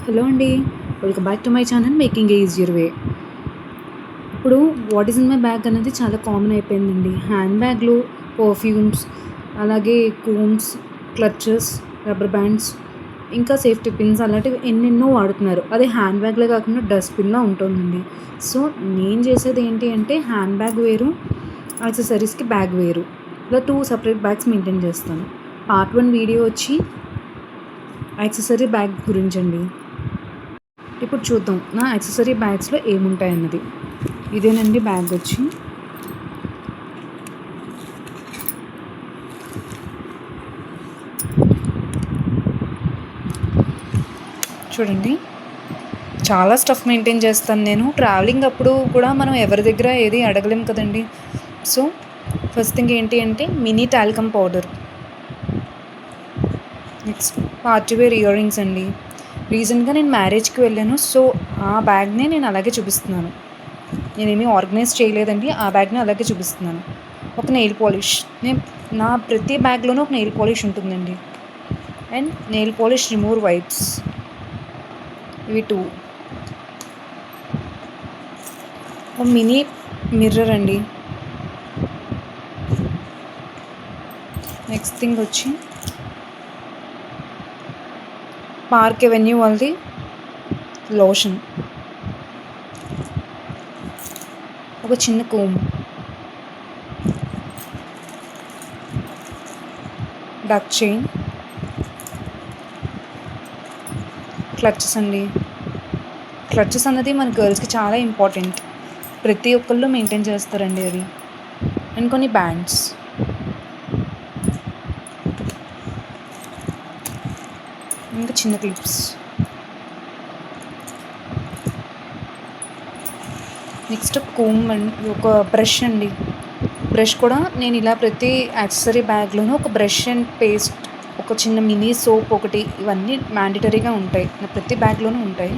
Hello అండి. Welcome back to my channel making a easier way. ఇప్పుడు what is in my bag అనేది చాలా common అయిపోయిందండి. Hand బ్యాగ్‌లో పర్ఫ్యూమ్స్, అలాగే కోమ్స్, క్లచెస్, రబ్బర్ బ్యాండ్స్, ఇంకా సేఫ్టీ పిన్స్ అలాంటివి ఎన్నెన్నో వాడుతున్నారు. అదే హ్యాండ్ బ్యాగ్‌లో కాకుండా డస్ట్‌బిన్‌లా ఉంటుందండి. సో, నేను చేసేది ఏంటి అంటే హ్యాండ్ బ్యాగ్ వేరు, యాక్సెసరీస్‌కి బ్యాగ్ వేరు. ఇలా 2 సెపరేట్ బ్యాగ్స్ మెయింటైన్ చేస్తాను. పార్ట్ 1 వీడియో వచ్చి యాక్సెసరీ బ్యాగ్ గురించండి. ఇప్పుడు చూద్దాం నా యాక్సెసరీ బ్యాగ్స్లో ఏముంటాయన్నది. ఇదేనండి బ్యాగ్ వచ్చి. చూడండి, చాలా స్టఫ్ మెయింటైన్ చేస్తాను నేను. ట్రావెలింగ్ అప్పుడు కూడా మనం ఎవరి దగ్గర ఏది అడగలేం కదండి. సో ఫస్ట్ థింగ్ ఏంటి అంటే mini talcum powder. Next party wear earrings అండి. రీసెంట్గా నేను మ్యారేజ్కి వెళ్ళాను. సో ఆ బ్యాగ్నే నేను అలాగే చూపిస్తున్నాను. నేనేమీ ఆర్గనైజ్ చేయలేదండి, ఆ బ్యాగ్ని అలాగే చూపిస్తున్నాను. ఒక నెయిల్ పాలిష్. నా ప్రతి బ్యాగ్లోనూ ఒక నెయిల్ పాలిష్ ఉంటుందండి. And nail polish remover wipes, ఇవి 2. మినీ మిర్రర్ అండి. నెక్స్ట్ థింగ్ వచ్చి పార్క్ ఎవెన్యూ వాళ్ళది లోషన్, ఒక చిన్న కోమ్, డక్ చైన్, క్లచెస్ అండి. క్లచెస్ అన్నది మన గర్ల్స్కి చాలా ఇంపార్టెంట్. ప్రతి ఒక్కళ్ళు మెయింటైన్ చేస్తారండి అది. అండ్ కొన్ని బ్యాండ్స్, ఇంకా చిన్న క్లిప్స్. నెక్స్ట్ కోమ్ అండ్ ఒక బ్రష్ అండి. బ్రష్ కూడా నేను ఇలా ప్రతి యాక్సెసరీ బ్యాగ్లోనూ ఒక బ్రష్ అండ్ పేస్ట్, ఒక చిన్న మినీ సోప్ ఒకటి, ఇవన్నీ మ్యాండేటరీగా ఉంటాయి, నా ప్రతి బ్యాగ్లోనూ ఉంటాయి.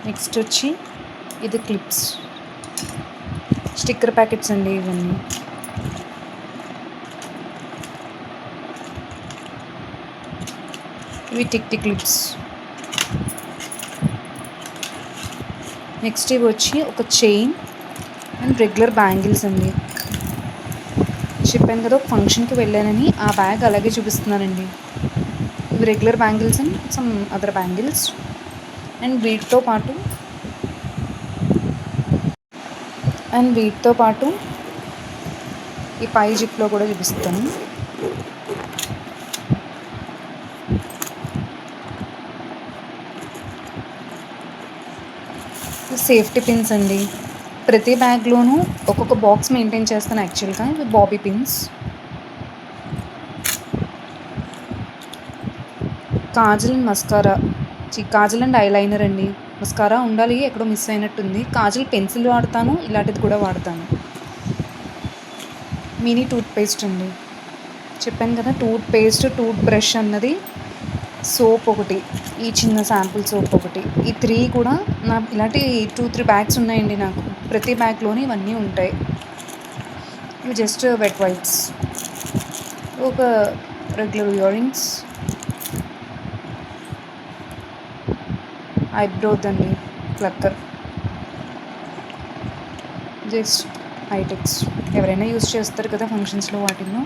నెక్స్ట్ వచ్చి ఇది క్లిప్స్, స్టిక్కర్ ప్యాకెట్స్ అండి ఇవన్నీ. ఇవి టిక్ క్లిప్స్. నెక్స్ట్ ఇవి వచ్చి ఒక చైన్ అండ్ రెగ్యులర్ బ్యాంగిల్స్ అండి. చెప్పాను కదా, ఒక ఫంక్షన్కి వెళ్ళానని ఆ బ్యాగ్ అలాగే చూపిస్తున్నానండి. ఇవి regular bangles and some other bangles. And వీటితో పాటు ఈ పై జిప్లో కూడా చూపిస్తాను. సేఫ్టీ పిన్స్ అండి. ప్రతి బ్యాగ్లోనూ ఒక్కొక్క బాక్స్ మెయింటైన్ చేస్తాను యాక్చువల్గా. ఇవి Bobby pins. Kajal and mascara, Kajal and eyeliner అండి. మస్కారా ఉండాలి, ఎక్కడో మిస్ అయినట్టుంది. కాజల్ పెన్సిల్ వాడతాను, ఇలాంటిది కూడా వాడతాను. మినీ టూత్పేస్ట్ అండి. చెప్పాను కదా, టూత్పేస్ట్, టూత్ బ్రష్ అన్నది, సోప్ ఒకటి, ఈ చిన్న శాంపుల్ సోప్ ఒకటి, ఈ 3 కూడా నా ఇలాంటి 2-3 బ్యాగ్స్ ఉన్నాయండి నాకు. ప్రతి బ్యాగ్లోని ఇవన్నీ ఉంటాయి. ఇవి జస్ట్ వెట్ వైప్స్, ఒక రెగ్యులర్ ఇయర్ రింగ్స్, ఐబ్రోదండి క్లక్కర్, జస్ట్ హైటెక్స్. ఎవరైనా యూస్ చేస్తారు కదా ఫంక్షన్స్లో వాటిల్లో.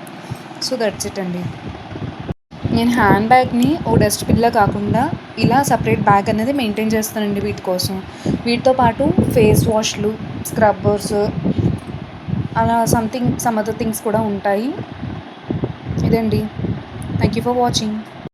సో దట్స్ ఇట్ అండి. నేను హ్యాండ్ బ్యాగ్ని ఓ డస్ట్బిన్లా కాకుండా ఇలా సపరేట్ బ్యాగ్ అనేది మెయింటైన్ చేస్తానండి వీటి కోసం. వీటితో పాటు ఫేస్ వాష్లు, స్క్రబ్బర్స్, అలా సమ్ అదర్ థింగ్స్ కూడా ఉంటాయి. ఇదండి. Thank you for watching.